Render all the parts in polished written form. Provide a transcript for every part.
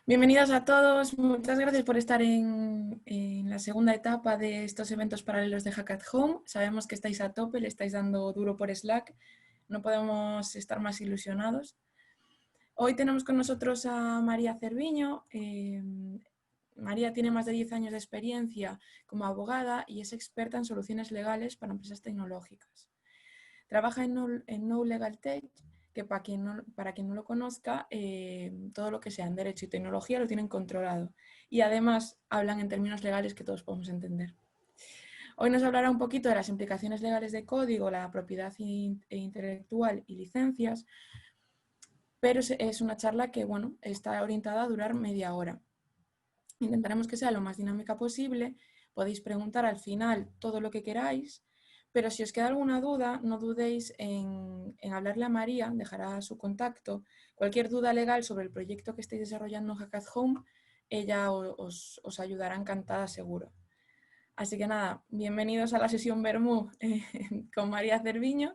Bienvenidos a todos, muchas gracias por estar en la segunda etapa de estos eventos paralelos de Hack at Home. Sabemos que estáis a tope, le estáis dando duro por Slack, no podemos estar más ilusionados. Hoy tenemos con nosotros a María Cerviño. María tiene más de 10 años de experiencia como abogada y es experta en soluciones legales para empresas tecnológicas. Trabaja en No Legal Tech, que para quien no lo conozca, todo lo que sea en derecho y tecnología lo tienen controlado. Y además hablan en términos legales que todos podemos entender. Hoy nos hablará un poquito de las implicaciones legales de código, la propiedad intelectual y licencias, pero es una charla que está orientada a durar media hora. Intentaremos que sea lo más dinámica posible. Podéis preguntar al final todo lo que queráis, pero si os queda alguna duda, no dudéis en hablarle a María, dejará su contacto. Cualquier duda legal sobre el proyecto que estéis desarrollando en Hack at Home, ella os ayudará encantada, seguro. Así que nada, bienvenidos a la sesión Bermú con María Cerviño.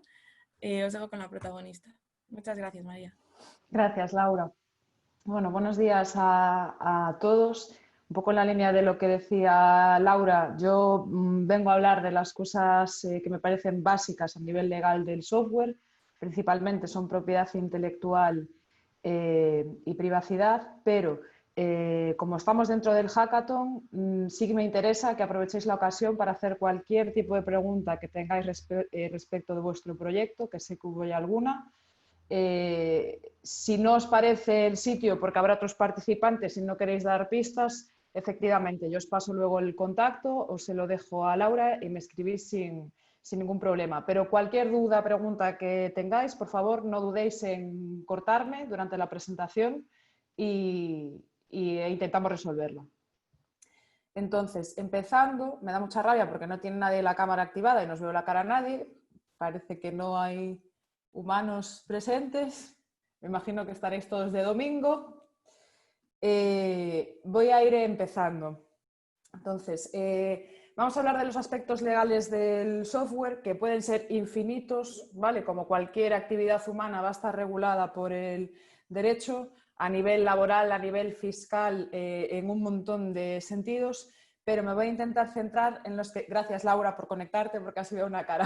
Os dejo con la protagonista. Muchas gracias, María. Gracias, Laura. Bueno, buenos días a todos. Un poco en la línea de lo que decía Laura, yo vengo a hablar de las cosas que me parecen básicas a nivel legal del software. Principalmente son propiedad intelectual y privacidad, pero como estamos dentro del hackathon, sí que me interesa que aprovechéis la ocasión para hacer cualquier tipo de pregunta que tengáis respecto de vuestro proyecto, que sé que hubo ya alguna. Si no os parece el sitio, porque habrá otros participantes y no queréis dar pistas, efectivamente, yo os paso luego el contacto, os se lo dejo a Laura y me escribís sin ningún problema. Pero cualquier duda, pregunta que tengáis, por favor, no dudéis en cortarme durante la presentación e intentamos resolverlo. Entonces, empezando, me da mucha rabia porque no tiene nadie la cámara activada y no os veo la cara a nadie. Parece que no hay humanos presentes. Me imagino que estaréis todos de domingo. Voy a ir empezando. Entonces, vamos a hablar de los aspectos legales del software, que pueden ser infinitos, ¿vale? Como cualquier actividad humana va a estar regulada por el derecho a nivel laboral, a nivel fiscal, en un montón de sentidos, pero me voy a intentar centrar en los que... Gracias, Laura, por conectarte, porque has sido una cara.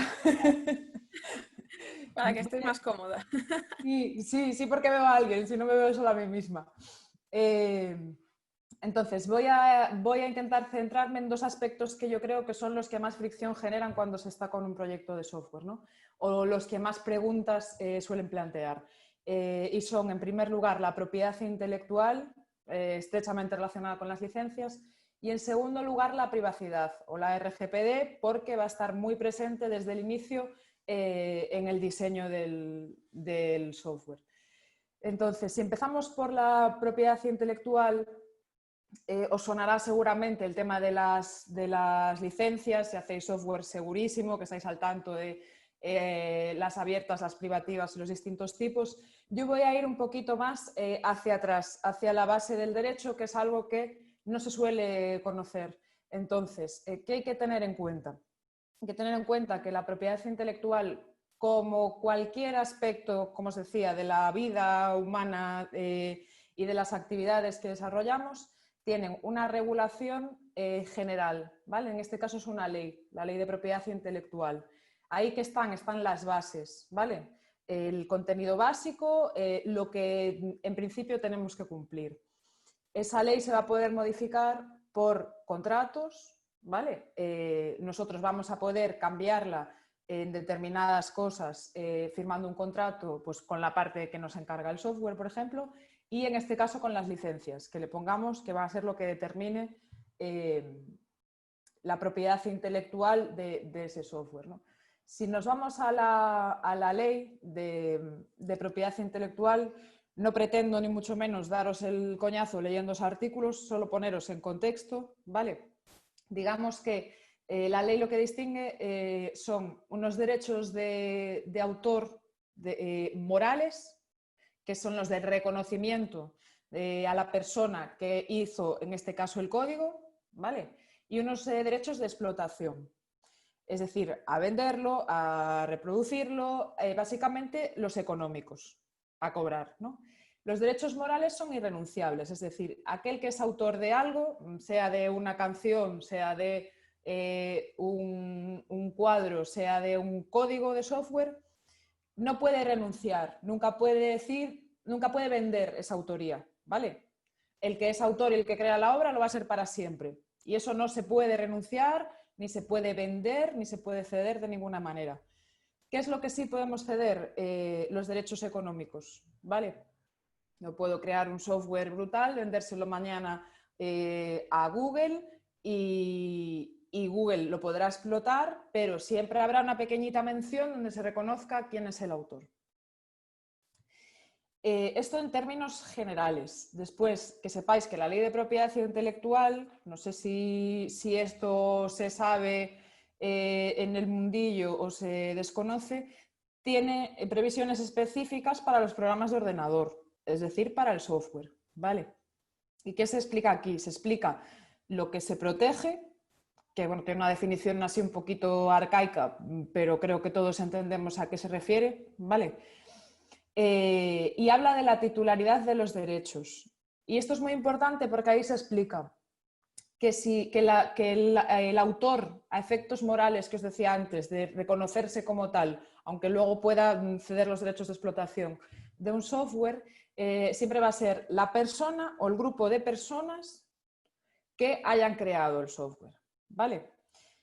Para que estéis más cómoda. Sí, porque veo a alguien, si no me veo solo a mí misma. Entonces, voy a intentar centrarme en dos aspectos que yo creo que son los que más fricción generan cuando se está con un proyecto de software, ¿no? O los que más preguntas suelen plantear. Y son, en primer lugar, la propiedad intelectual, estrechamente relacionada con las licencias, y en segundo lugar, la privacidad o la RGPD, porque va a estar muy presente desde el inicio en el diseño del software. Entonces, si empezamos por la propiedad intelectual, os sonará seguramente el tema de las licencias, si hacéis software segurísimo, que estáis al tanto de las abiertas, las privativas y los distintos tipos. Yo voy a ir un poquito más hacia atrás, hacia la base del derecho, que es algo que no se suele conocer. Entonces, ¿qué hay que tener en cuenta? Hay que tener en cuenta que la propiedad intelectual, como cualquier aspecto, como os decía, de la vida humana y de las actividades que desarrollamos, tienen una regulación general, ¿vale? En este caso es una ley, la ley de propiedad intelectual. Ahí que están las bases, ¿vale? El contenido básico, lo que en principio tenemos que cumplir. Esa ley se va a poder modificar por contratos, ¿vale? Nosotros vamos a poder cambiarla en determinadas cosas firmando un contrato pues, con la parte que nos encarga el software, por ejemplo, y en este caso con las licencias, que le pongamos que va a ser lo que determine la propiedad intelectual de ese software, ¿no? Si nos vamos a la ley de propiedad intelectual, no pretendo ni mucho menos daros el coñazo leyendo los artículos, solo poneros en contexto, ¿vale? Digamos que la ley lo que distingue son unos derechos de autor morales, que son los del reconocimiento a la persona que hizo, en este caso, el código, ¿vale? Y unos derechos de explotación. Es decir, a venderlo, a reproducirlo, básicamente los económicos, a cobrar, ¿no? Los derechos morales son irrenunciables, es decir, aquel que es autor de algo, sea de una canción, sea de un cuadro, sea de un código de software, no puede renunciar, nunca puede decir, nunca puede vender esa autoría, ¿vale? El que es autor y el que crea la obra lo va a ser para siempre. Y eso no se puede renunciar, ni se puede vender, ni se puede ceder de ninguna manera. ¿Qué es lo que sí podemos ceder? Los derechos económicos, ¿vale? No puedo crear un software brutal, vendérselo mañana a Google y Google lo podrá explotar, pero siempre habrá una pequeñita mención donde se reconozca quién es el autor. Esto en términos generales. Después, que sepáis que la ley de propiedad intelectual, no sé si esto se sabe en el mundillo o se desconoce, tiene previsiones específicas para los programas de ordenador, es decir, para el software, ¿vale? ¿Y qué se explica aquí? Se explica lo que se protege, que bueno, tiene una definición así un poquito arcaica, pero creo que todos entendemos a qué se refiere, ¿vale? Y habla de la titularidad de los derechos. Y esto es muy importante porque ahí se explica que el autor, a efectos morales que os decía antes, de reconocerse como tal, aunque luego pueda ceder los derechos de explotación de un software, siempre va a ser la persona o el grupo de personas que hayan creado el software, ¿vale?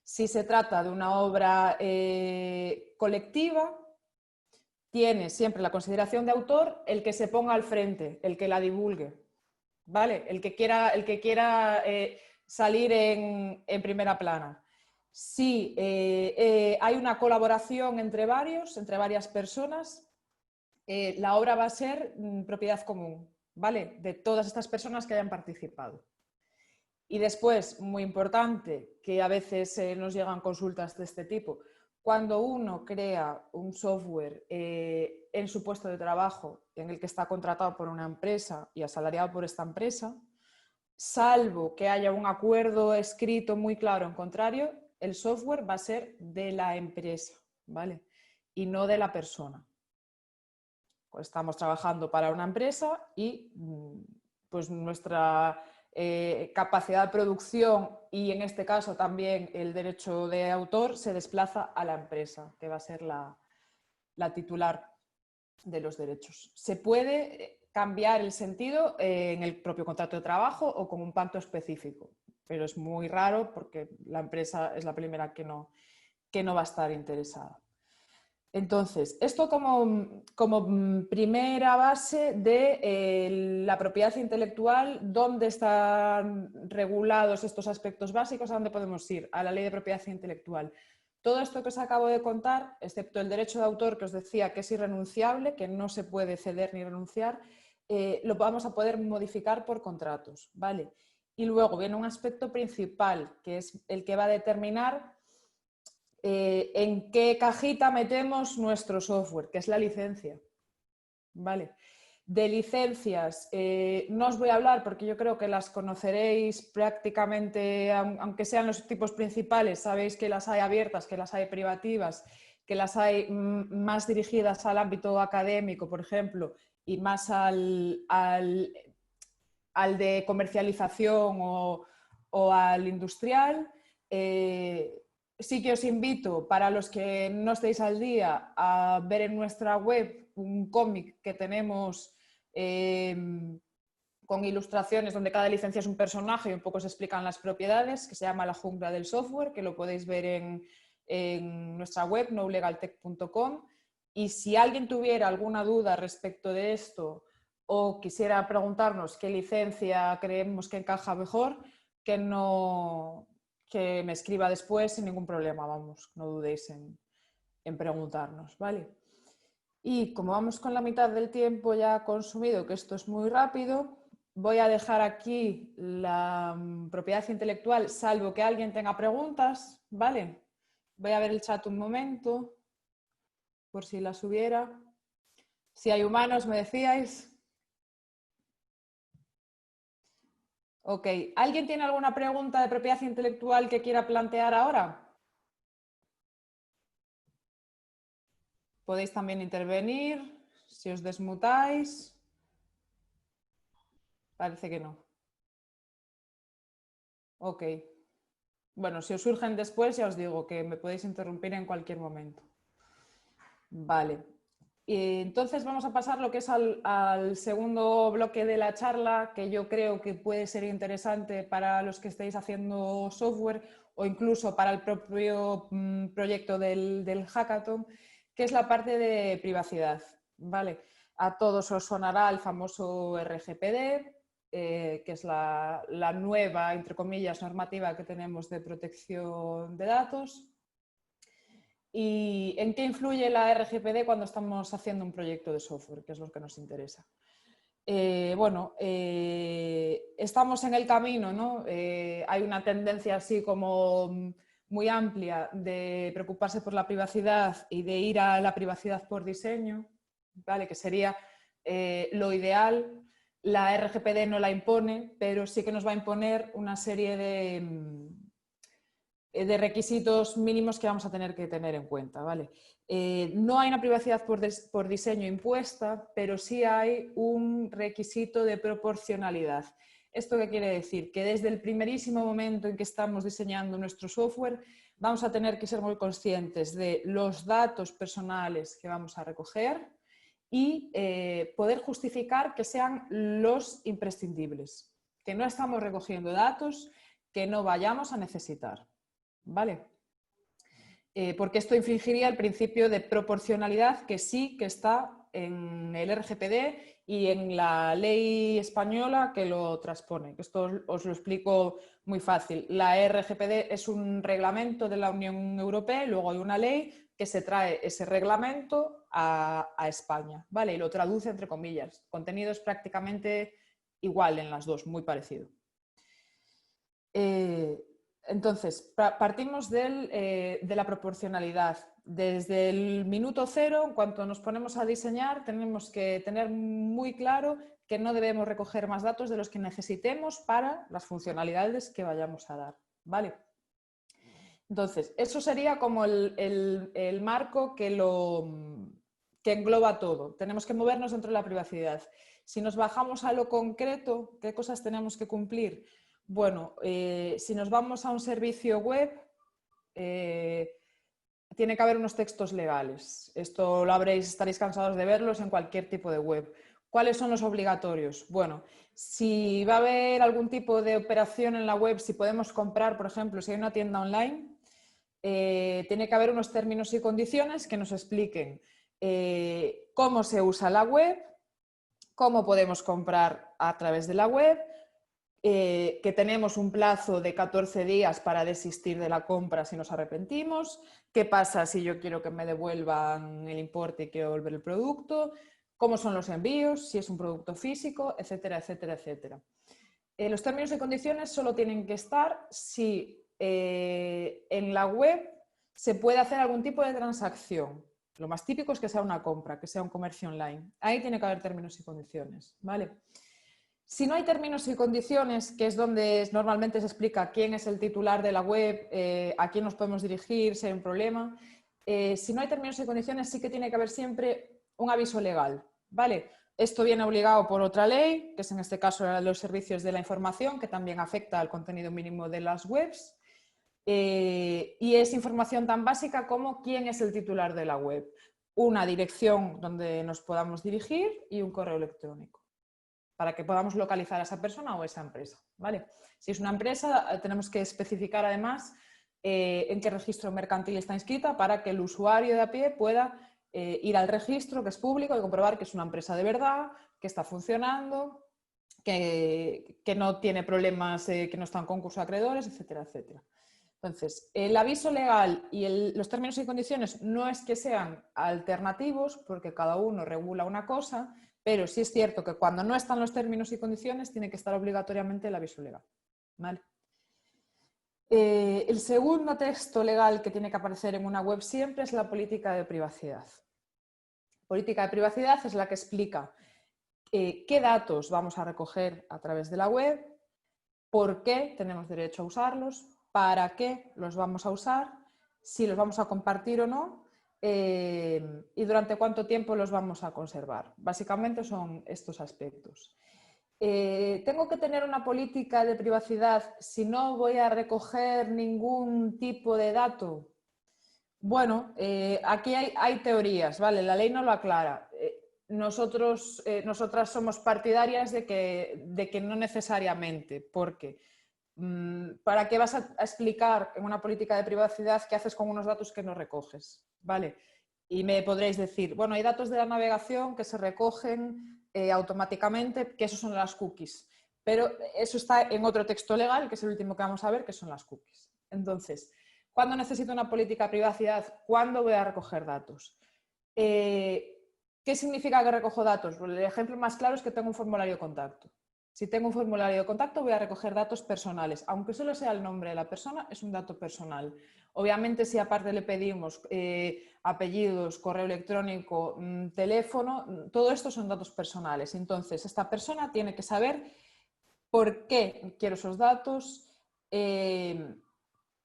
Si se trata de una obra colectiva, tiene siempre la consideración de autor el que se ponga al frente, el que la divulgue, ¿vale? El que quiera salir en primera plana. Si hay una colaboración entre varias personas, la obra va a ser propiedad común, ¿vale? De todas estas personas que hayan participado. Y después, muy importante, que a veces nos llegan consultas de este tipo, cuando uno crea un software en su puesto de trabajo en el que está contratado por una empresa y asalariado por esta empresa, salvo que haya un acuerdo escrito muy claro en contrario, el software va a ser de la empresa, ¿vale? Y no de la persona. Pues estamos trabajando para una empresa y pues nuestra capacidad de producción y en este caso también el derecho de autor se desplaza a la empresa, que va a ser la titular de los derechos. Se puede cambiar el sentido en el propio contrato de trabajo o con un pacto específico, pero es muy raro porque la empresa es la primera que no va a estar interesada. Entonces, esto como primera base de la propiedad intelectual, ¿dónde están regulados estos aspectos básicos? ¿A dónde podemos ir? A la ley de propiedad intelectual. Todo esto que os acabo de contar, excepto el derecho de autor que os decía que es irrenunciable, que no se puede ceder ni renunciar, lo vamos a poder modificar por contratos, ¿vale? Y luego viene un aspecto principal, que es el que va a determinar en qué cajita metemos nuestro software, que es la licencia. ¿Vale? De licencias no os voy a hablar porque yo creo que las conoceréis prácticamente, aunque sean los tipos principales, sabéis que las hay abiertas, que las hay privativas, que las hay más dirigidas al ámbito académico, por ejemplo, y más al de comercialización o al industrial. Sí que os invito, para los que no estéis al día, a ver en nuestra web un cómic que tenemos con ilustraciones donde cada licencia es un personaje y un poco se explican las propiedades, que se llama La jungla del software, que lo podéis ver en nuestra web, nolegaltech.com. Y si alguien tuviera alguna duda respecto de esto o quisiera preguntarnos qué licencia creemos que encaja mejor, que me escriba después sin ningún problema, vamos, no dudéis en preguntarnos, ¿vale? Y como vamos con la mitad del tiempo ya consumido, que esto es muy rápido, voy a dejar aquí la propiedad intelectual, salvo que alguien tenga preguntas, ¿vale? Voy a ver el chat un momento, por si las hubiera. Si hay humanos, me decíais. Ok, ¿alguien tiene alguna pregunta de propiedad intelectual que quiera plantear ahora? Podéis también intervenir, si os desmutáis. Parece que no. Ok. Bueno, si os surgen después, ya os digo que me podéis interrumpir en cualquier momento. Vale. Entonces vamos a pasar lo que es al segundo bloque de la charla, que yo creo que puede ser interesante para los que estéis haciendo software o incluso para el propio proyecto del hackathon, que es la parte de privacidad. ¿Vale? A todos os sonará el famoso RGPD, que es la nueva, entre comillas, normativa que tenemos de protección de datos. ¿Y en qué influye la RGPD cuando estamos haciendo un proyecto de software, que es lo que nos interesa? Estamos en el camino, ¿no? Hay una tendencia así como muy amplia de preocuparse por la privacidad y de ir a la privacidad por diseño, ¿vale? Que sería lo ideal. La RGPD no la impone, pero sí que nos va a imponer una serie de requisitos mínimos que vamos a tener que tener en cuenta, ¿vale? No hay una privacidad por diseño impuesta, pero sí hay un requisito de proporcionalidad. ¿Esto qué quiere decir? Que desde el primerísimo momento en que estamos diseñando nuestro software vamos a tener que ser muy conscientes de los datos personales que vamos a recoger y poder justificar que sean los imprescindibles, que no estamos recogiendo datos que no vayamos a necesitar. ¿Vale? Porque esto infringiría el principio de proporcionalidad que sí que está en el RGPD y en la ley española que lo transpone. Esto os lo explico muy fácil. La RGPD es un reglamento de la Unión Europea y luego hay una ley que se trae ese reglamento a España, ¿vale? Y lo traduce entre comillas. El contenido es prácticamente igual en las dos, muy parecido. Entonces, partimos de la proporcionalidad. Desde el minuto cero, en cuanto nos ponemos a diseñar, tenemos que tener muy claro que no debemos recoger más datos de los que necesitemos para las funcionalidades que vayamos a dar. ¿Vale? Entonces, eso sería como el marco que engloba todo. Tenemos que movernos dentro de la privacidad. Si nos bajamos a lo concreto, ¿qué cosas tenemos que cumplir? Bueno, si nos vamos a un servicio web, tiene que haber unos textos legales. Esto lo estaréis cansados de verlos en cualquier tipo de web. ¿Cuáles son los obligatorios? Bueno, si va a haber algún tipo de operación en la web, si podemos comprar, por ejemplo, si hay una tienda online, tiene que haber unos términos y condiciones que nos expliquen cómo se usa la web, cómo podemos comprar a través de la web, que tenemos un plazo de 14 días para desistir de la compra si nos arrepentimos, qué pasa si yo quiero que me devuelvan el importe y quiero devolver el producto, cómo son los envíos, si es un producto físico, etcétera, etcétera, etcétera. Los términos y condiciones solo tienen que estar si en la web se puede hacer algún tipo de transacción. Lo más típico es que sea una compra, que sea un comercio online. Ahí tiene que haber términos y condiciones, ¿vale? Si no hay términos y condiciones, que es donde normalmente se explica quién es el titular de la web, a quién nos podemos dirigir, si hay un problema, si no hay términos y condiciones sí que tiene que haber siempre un aviso legal, ¿vale? Esto viene obligado por otra ley, que es en este caso la de los servicios de la información, que también afecta al contenido mínimo de las webs. Y es información tan básica como quién es el titular de la web, una dirección donde nos podamos dirigir y un correo electrónico, para que podamos localizar a esa persona o esa empresa, ¿vale? Si es una empresa, tenemos que especificar además en qué registro mercantil está inscrita para que el usuario de a pie pueda ir al registro, que es público, y comprobar que es una empresa de verdad, que está funcionando, que no tiene problemas, que no está en concurso de acreedores, etcétera, etcétera. Entonces, el aviso legal y los términos y condiciones no es que sean alternativos, porque cada uno regula una cosa, pero sí es cierto que cuando no están los términos y condiciones tiene que estar obligatoriamente el aviso legal. ¿Vale? El segundo texto legal que tiene que aparecer en una web siempre es la política de privacidad. Política de privacidad es la que explica qué datos vamos a recoger a través de la web, por qué tenemos derecho a usarlos, para qué los vamos a usar, si los vamos a compartir o no, y durante cuánto tiempo los vamos a conservar. Básicamente son estos aspectos. ¿Tengo que tener una política de privacidad si no voy a recoger ningún tipo de dato? Bueno, aquí hay teorías, ¿vale? La ley no lo aclara. Nosotras somos partidarias de que no necesariamente, porque ¿para qué vas a explicar en una política de privacidad qué haces con unos datos que no recoges? ¿Vale? Y me podréis decir, bueno, hay datos de la navegación que se recogen automáticamente, que esos son las cookies. Pero eso está en otro texto legal, que es el último que vamos a ver, que son las cookies. Entonces, ¿cuándo necesito una política de privacidad? ¿Cuándo voy a recoger datos? ¿Qué significa que recojo datos? Pues el ejemplo más claro es que tengo un formulario de contacto. Si tengo un formulario de contacto voy a recoger datos personales. Aunque solo sea el nombre de la persona, es un dato personal. Obviamente, si aparte le pedimos apellidos, correo electrónico, teléfono, todo esto son datos personales. Entonces, esta persona tiene que saber por qué quiero esos datos,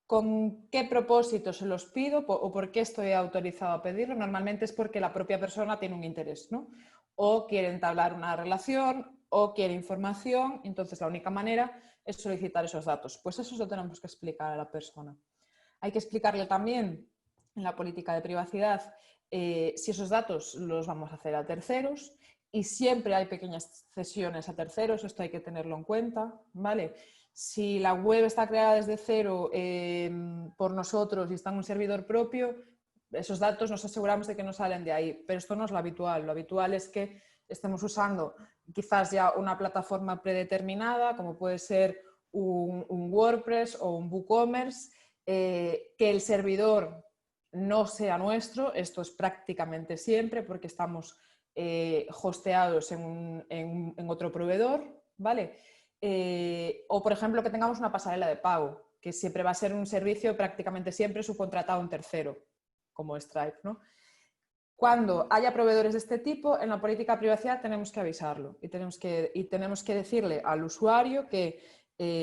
con qué propósito se los pido o por qué estoy autorizado a pedirlo. Normalmente es porque la propia persona tiene un interés, ¿no? O quiere entablar una relación o quiere información. Entonces, la única manera es solicitar esos datos. Pues eso lo tenemos que explicar a la persona. Hay que explicarle también en la política de privacidad si esos datos los vamos a hacer a terceros, y siempre hay pequeñas cesiones a terceros, esto hay que tenerlo en cuenta, ¿vale? Si la web está creada desde cero por nosotros y está en un servidor propio, esos datos nos aseguramos de que no salen de ahí, pero esto no es lo habitual. Lo habitual es que estemos usando quizás ya una plataforma predeterminada, como puede ser un WordPress o un WooCommerce, que el servidor no sea nuestro. Esto es prácticamente siempre porque estamos hosteados en otro proveedor, ¿vale? O, por ejemplo, que tengamos una pasarela de pago, que siempre va a ser un servicio prácticamente siempre subcontratado a un tercero, como Stripe, ¿no? Cuando haya proveedores de este tipo, en la política de privacidad tenemos que avisarlo y tenemos que decirle al usuario que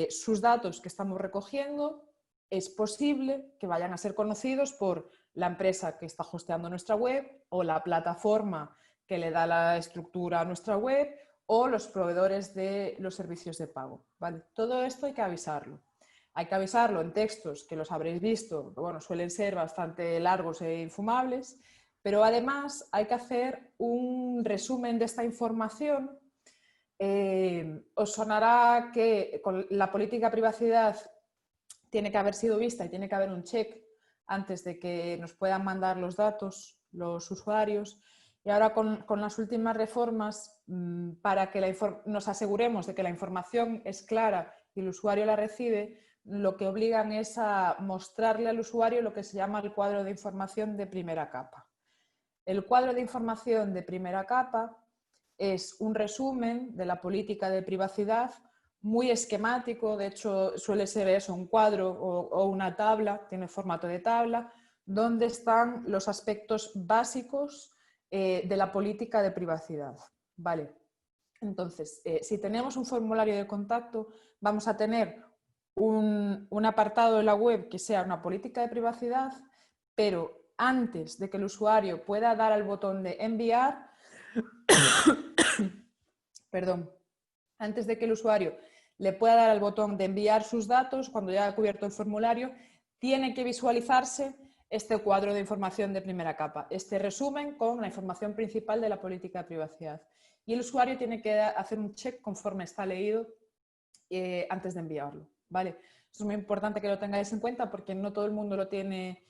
sus datos que estamos recogiendo es posible que vayan a ser conocidos por la empresa que está hosteando nuestra web o la plataforma que le da la estructura a nuestra web o los proveedores de los servicios de pago, ¿vale? Todo esto hay que avisarlo. Hay que avisarlo en textos que los habréis visto, que, bueno, suelen ser bastante largos e infumables, pero además hay que hacer un resumen de esta información. Os sonará que con la política de privacidad tiene que haber sido vista y tiene que haber un check antes de que nos puedan mandar los datos los usuarios. Y ahora con las últimas reformas, para que nos aseguremos de que la información es clara y el usuario la recibe, lo que obligan es a mostrarle al usuario lo que se llama el cuadro de información de primera capa. El cuadro de información de primera capa es un resumen de la política de privacidad muy esquemático. De hecho suele ser eso, un cuadro o una tabla, tiene formato de tabla, donde están los aspectos básicos de la política de privacidad. ¿Vale? Entonces, si tenemos un formulario de contacto, vamos a tener un apartado de la web que sea una política de privacidad, pero antes de que el usuario pueda dar al botón de enviar, perdón, antes de que el usuario le pueda dar al botón de enviar sus datos, cuando ya ha cubierto el formulario, tiene que visualizarse este cuadro de información de primera capa, este resumen con la información principal de la política de privacidad. Y el usuario tiene que hacer un check conforme está leído antes de enviarlo, ¿vale? Eso es muy importante que lo tengáis en cuenta porque no todo el mundo lo tiene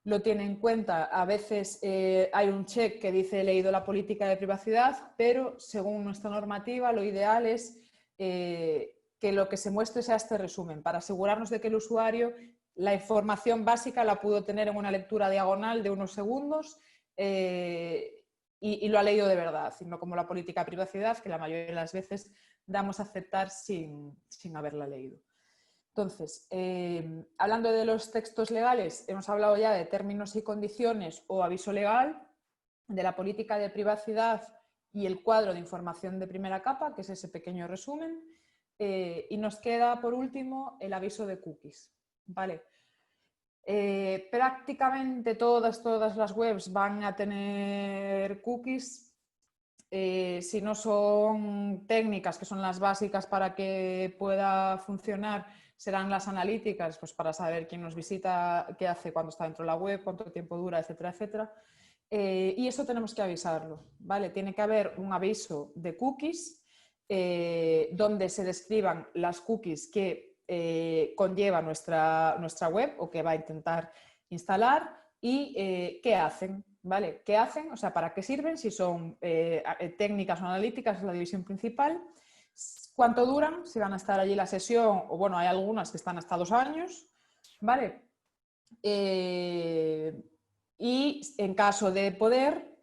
en cuenta. A veces hay un check que dice he leído la política de privacidad, pero según nuestra normativa lo ideal es que lo que se muestre sea este resumen, para asegurarnos de que el usuario la información básica la pudo tener en una lectura diagonal de unos segundos y lo ha leído de verdad, y no como la política de privacidad, que la mayoría de las veces damos a aceptar sin haberla leído. Entonces, hablando de los textos legales, hemos hablado ya de términos y condiciones o aviso legal, de la política de privacidad y el cuadro de información de primera capa, que es ese pequeño resumen, y nos queda por último el aviso de cookies. ¿Vale? Prácticamente todas las webs van a tener cookies. si no son técnicas, que son las básicas para que pueda funcionar, serán las analíticas, pues para saber quién nos visita, qué hace cuando está dentro de la web, cuánto tiempo dura, etcétera, etcétera. Y eso tenemos que avisarlo, ¿vale? Tiene que haber un aviso de cookies donde se describan las cookies que conlleva nuestra web o que va a intentar instalar y qué hacen, ¿vale? ¿Qué hacen? O sea, ¿para qué sirven? Si son técnicas o analíticas, es la división principal. ¿Cuánto duran? Si van a estar allí la sesión, o bueno, hay algunas que están hasta 2 años, ¿vale? Y en caso de poder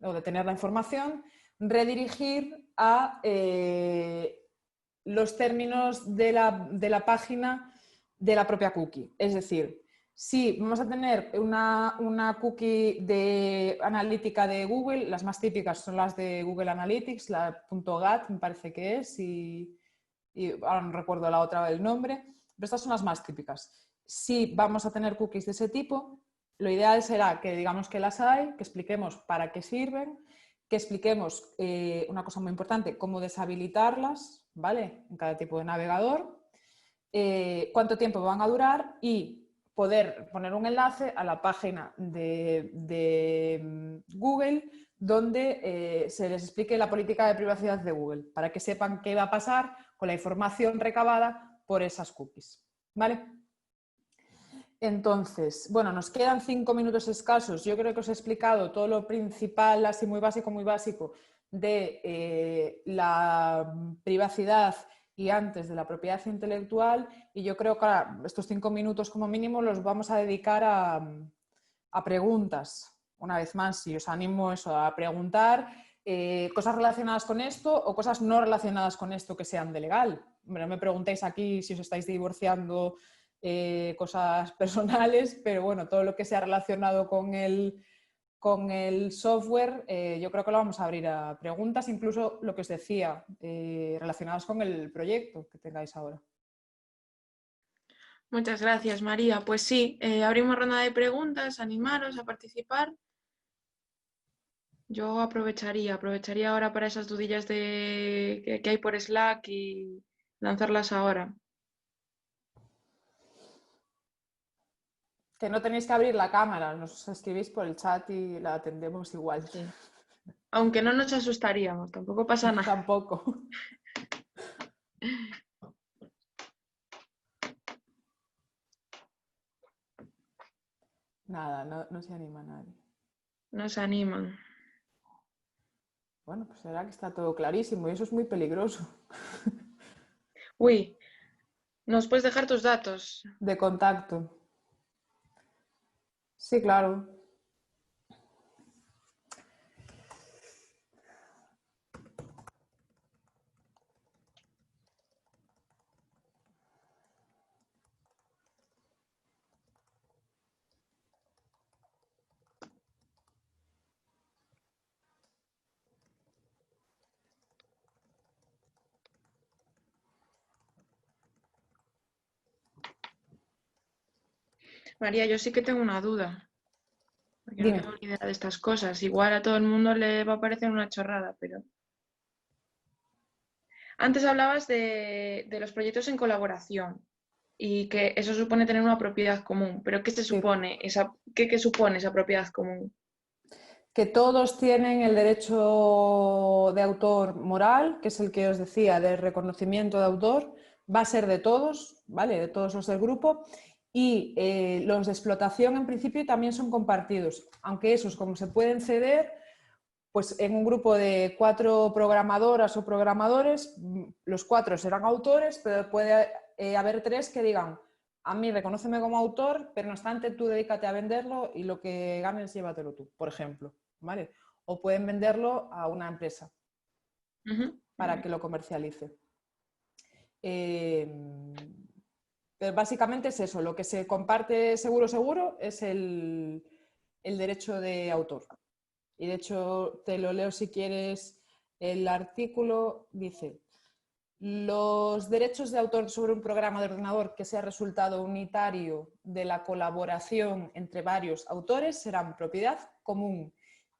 o de tener la información, redirigir a los términos de la página de la propia cookie. Es decir, si vamos a tener una cookie de analítica de Google, las más típicas son las de Google Analytics, la .gat me parece que es, y ahora no recuerdo la otra el nombre, pero estas son las más típicas. Si vamos a tener cookies de ese tipo, lo ideal será que digamos que las hay, que expliquemos para qué sirven, que expliquemos una cosa muy importante, cómo deshabilitarlas, ¿vale? En cada tipo de navegador, cuánto tiempo van a durar y poder poner un enlace a la página de Google donde se les explique la política de privacidad de Google, para que sepan qué va a pasar con la información recabada por esas cookies, ¿vale? Entonces, bueno, nos quedan 5 minutos escasos. Yo creo que os he explicado todo lo principal, así muy básico, de la privacidad y antes de la propiedad intelectual. Y yo creo que ahora estos 5 minutos como mínimo los vamos a dedicar a preguntas. Una vez más, y os animo eso, a preguntar cosas relacionadas con esto o cosas no relacionadas con esto que sean de legal. No me preguntéis aquí si os estáis divorciando, cosas personales, pero bueno, todo lo que sea relacionado con el software, yo creo que lo vamos a abrir a preguntas, incluso lo que os decía, relacionadas con el proyecto que tengáis ahora. Muchas gracias, María. Pues sí, abrimos ronda de preguntas, animaros a participar. Yo aprovecharía ahora para esas dudillas que hay por Slack y lanzarlas ahora. Que no tenéis que abrir la cámara, nos escribís por el chat y la atendemos igual. Sí. Aunque no nos asustaríamos, tampoco pasa nada. Tampoco. Nada, no se anima nadie. Nos animan. Bueno, pues será que está todo clarísimo y eso es muy peligroso. Uy, ¿nos puedes dejar tus datos? De contacto. Sí, claro. María, yo sí que tengo una duda. Porque no Dime. tengo ni idea de estas cosas. Igual a todo el mundo le va a parecer una chorrada, pero... Antes hablabas de los proyectos en colaboración y que eso supone tener una propiedad común. ¿Pero qué se Sí. supone? ¿Qué supone esa propiedad común? Que todos tienen el derecho de autor moral, que es el que os decía, del reconocimiento de autor, va a ser de todos, ¿vale? De todos los del grupo. Y los de explotación en principio también son compartidos, aunque esos como se pueden ceder, pues en un grupo de 4 programadoras o programadores, los 4 serán autores, pero puede haber 3 que digan, a mí reconóceme como autor, pero no obstante tú dedícate a venderlo y lo que ganes llévatelo tú, por ejemplo, ¿vale? O pueden venderlo a una empresa para que lo comercialice. Pero básicamente es eso, lo que se comparte seguro es el derecho de autor. Y de hecho te lo leo si quieres, el artículo dice: los derechos de autor sobre un programa de ordenador que sea resultado unitario de la colaboración entre varios autores serán propiedad común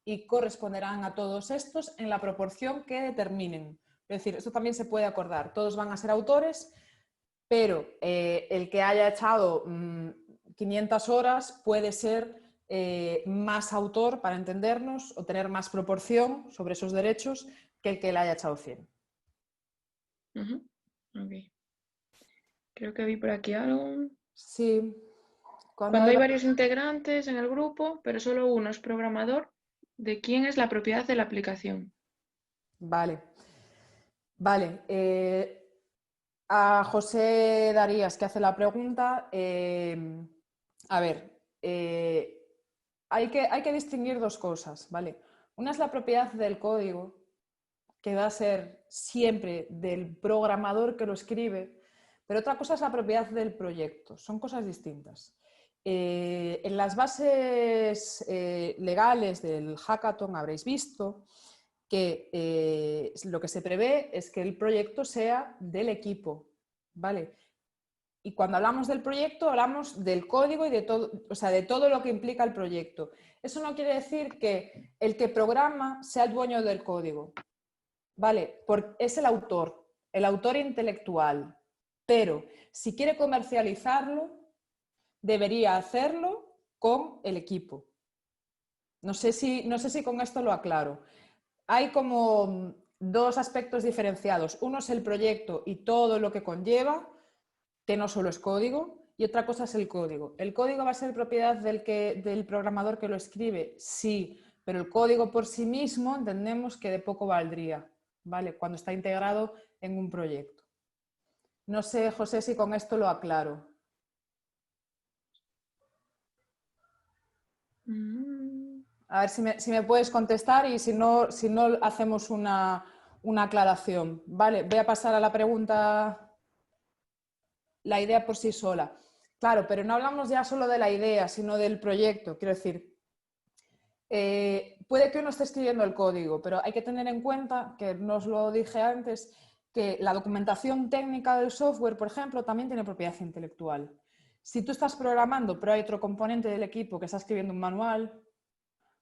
y corresponderán a todos estos en la proporción que determinen. Es decir, esto también se puede acordar. Todos van a ser autores, pero el que haya echado 500 horas puede ser más autor, para entendernos, o tener más proporción sobre esos derechos que el que le haya echado 100. Okay. Creo que vi por aquí algo. Sí. Cuando hay varios integrantes en el grupo, pero solo uno es programador, ¿de quién es la propiedad de la aplicación? Vale. A José Darías, que hace la pregunta, a ver, hay que distinguir dos cosas, ¿vale? Una es la propiedad del código, que va a ser siempre del programador que lo escribe, pero otra cosa es la propiedad del proyecto, son cosas distintas. En las bases legales del hackathon habréis visto que lo que se prevé es que el proyecto sea del equipo, ¿vale? Y cuando hablamos del proyecto, hablamos del código y de todo, o sea, de todo lo que implica el proyecto. Eso no quiere decir que el que programa sea el dueño del código, ¿vale? Porque es el autor intelectual. Pero si quiere comercializarlo, debería hacerlo con el equipo. No sé si con esto lo aclaro. Hay como dos aspectos diferenciados. Uno es el proyecto y todo lo que conlleva, que no solo es código, y otra cosa es el código. ¿El código va a ser propiedad del programador que lo escribe? Sí, pero el código por sí mismo entendemos que de poco valdría, ¿vale? Cuando está integrado en un proyecto. No sé, José, si con esto lo aclaro. A ver si me puedes contestar y si no hacemos una aclaración. Vale, voy a pasar a la pregunta, la idea por sí sola. Claro, pero no hablamos ya solo de la idea, sino del proyecto. Quiero decir, puede que uno esté escribiendo el código, pero hay que tener en cuenta, que no os lo dije antes, que la documentación técnica del software, por ejemplo, también tiene propiedad intelectual. Si tú estás programando, pero hay otro componente del equipo que está escribiendo un manual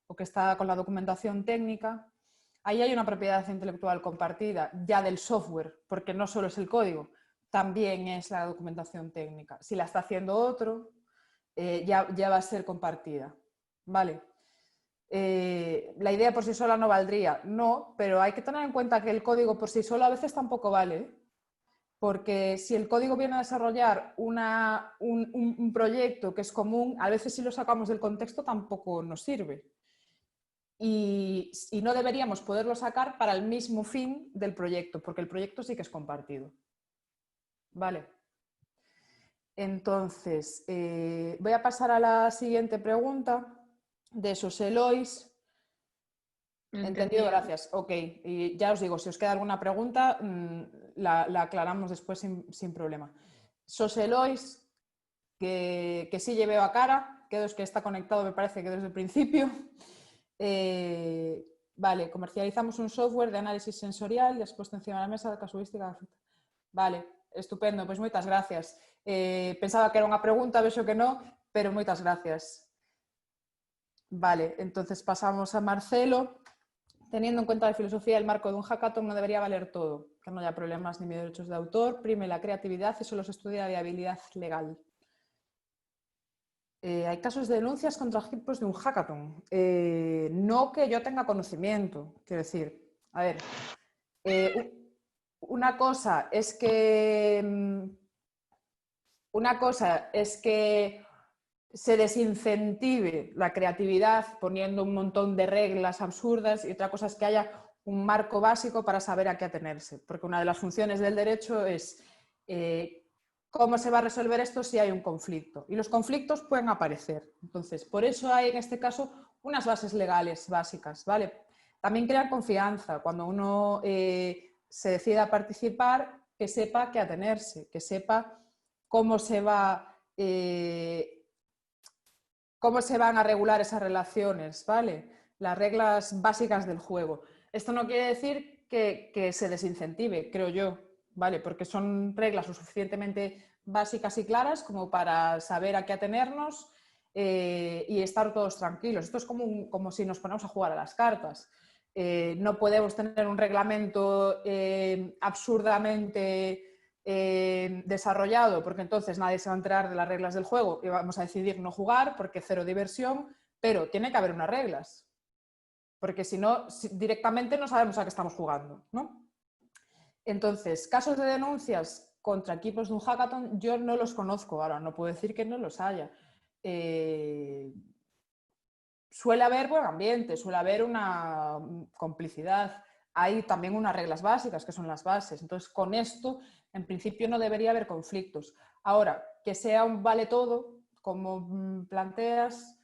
o que está con la documentación técnica, ahí hay una propiedad intelectual compartida ya del software, porque no solo es el código, también es la documentación técnica. Si la está haciendo otro, ya va a ser compartida. ¿Vale? La idea por sí sola no valdría, no, pero hay que tener en cuenta que el código por sí solo a veces tampoco vale, porque si el código viene a desarrollar un proyecto que es común, a veces si lo sacamos del contexto tampoco nos sirve. Y no deberíamos poderlo sacar para el mismo fin del proyecto, porque el proyecto sí que es compartido. Vale. Entonces, voy a pasar a la siguiente pregunta de José Lois. Entendido, gracias. Ok, y ya os digo, si os queda alguna pregunta, la aclaramos después sin problema. José Lois, que sí llevé a cara, que es que está conectado, me parece que desde el principio. Vale, comercializamos un software de análisis sensorial, ya has puesto encima de la mesa de casuística. Vale, estupendo, pues moitas gracias. Pensaba que era unha pregunta, vexo que non, pero moitas gracias. Vale, entonces pasamos a Marcelo. Teniendo en cuenta la filosofía del marco de un hackathon, no debería valer todo, que no haya problemas ni derechos de autor, prime la creatividad y solo se estudia la viabilidad legal. Hay casos de denuncias contra equipos de un hackathon. No que yo tenga conocimiento, quiero decir, a ver, una cosa es que se desincentive la creatividad poniendo un montón de reglas absurdas y otra cosa es que haya un marco básico para saber a qué atenerse, porque una de las funciones del derecho es cómo se va a resolver esto si hay un conflicto. Y los conflictos pueden aparecer. Entonces, por eso hay en este caso unas bases legales básicas, ¿vale? También crear confianza. Cuando uno se decida a participar, que sepa a qué atenerse, que sepa cómo se van a regular esas relaciones, ¿vale? Las reglas básicas del juego. Esto no quiere decir que se desincentive, creo yo, ¿vale? Porque son reglas lo suficientemente básicas y claras como para saber a qué atenernos y estar todos tranquilos. Esto es como si nos ponemos a jugar a las cartas. No podemos tener un reglamento absurdamente desarrollado, porque entonces nadie se va a enterar de las reglas del juego y vamos a decidir no jugar porque cero diversión, pero tiene que haber unas reglas, porque si no, directamente no sabemos a qué estamos jugando, ¿no? Entonces, casos de denuncias contra equipos de un hackathon, yo no los conozco, ahora no puedo decir que no los haya. Suele haber buen ambiente, suele haber una complicidad. Hay también unas reglas básicas, que son las bases. Entonces, con esto, en principio, no debería haber conflictos. Ahora, que sea un vale todo, como planteas,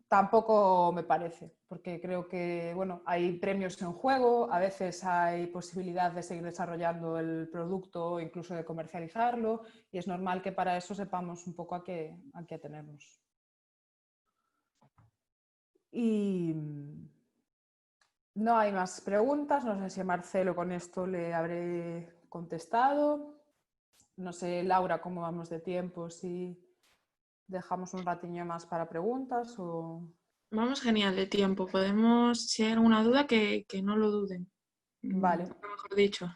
tampoco me parece, porque creo que bueno, hay premios en juego, a veces hay posibilidad de seguir desarrollando el producto, incluso de comercializarlo, y es normal que para eso sepamos un poco a qué atenernos. Y no hay más preguntas, no sé si a Marcelo con esto le habré contestado. No sé, Laura, cómo vamos de tiempo, si dejamos un ratiño más para preguntas o... Vamos genial de tiempo. Podemos, si hay alguna duda, que no lo duden. Vale. Mejor dicho.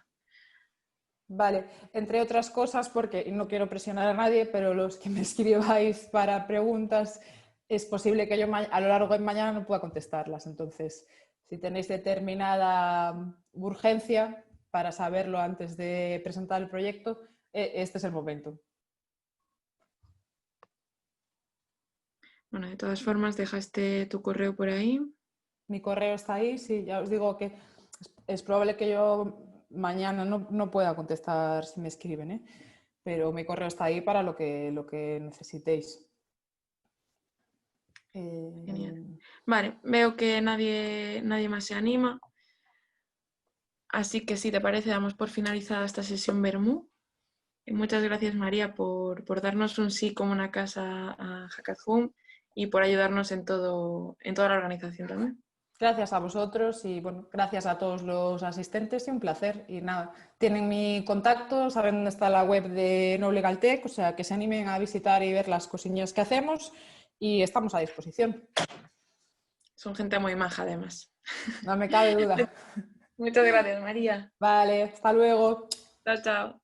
Vale, entre otras cosas, porque no quiero presionar a nadie, pero los que me escribáis para preguntas, es posible que yo a lo largo de mañana no pueda contestarlas. Entonces, si tenéis determinada urgencia para saberlo antes de presentar el proyecto, este es el momento. Bueno, de todas formas, dejaste tu correo por ahí. Mi correo está ahí, sí, ya os digo que es probable que yo mañana no pueda contestar si me escriben, ¿eh? Pero mi correo está ahí para lo que necesitéis. Genial. Vale, veo que nadie más se anima. Así que si te parece, damos por finalizada esta sesión Bermú. Muchas gracias, María, por darnos un sí como una casa a Hackathon y por ayudarnos en toda la organización también. Gracias a vosotros y bueno, gracias a todos los asistentes y un placer. Y nada, tienen mi contacto, saben dónde está la web de No Legal Tech, o sea que se animen a visitar y ver las cosillas que hacemos y estamos a disposición. Son gente muy maja, además. No me cabe duda. Muchas gracias, María. Vale, hasta luego. Chao, chao.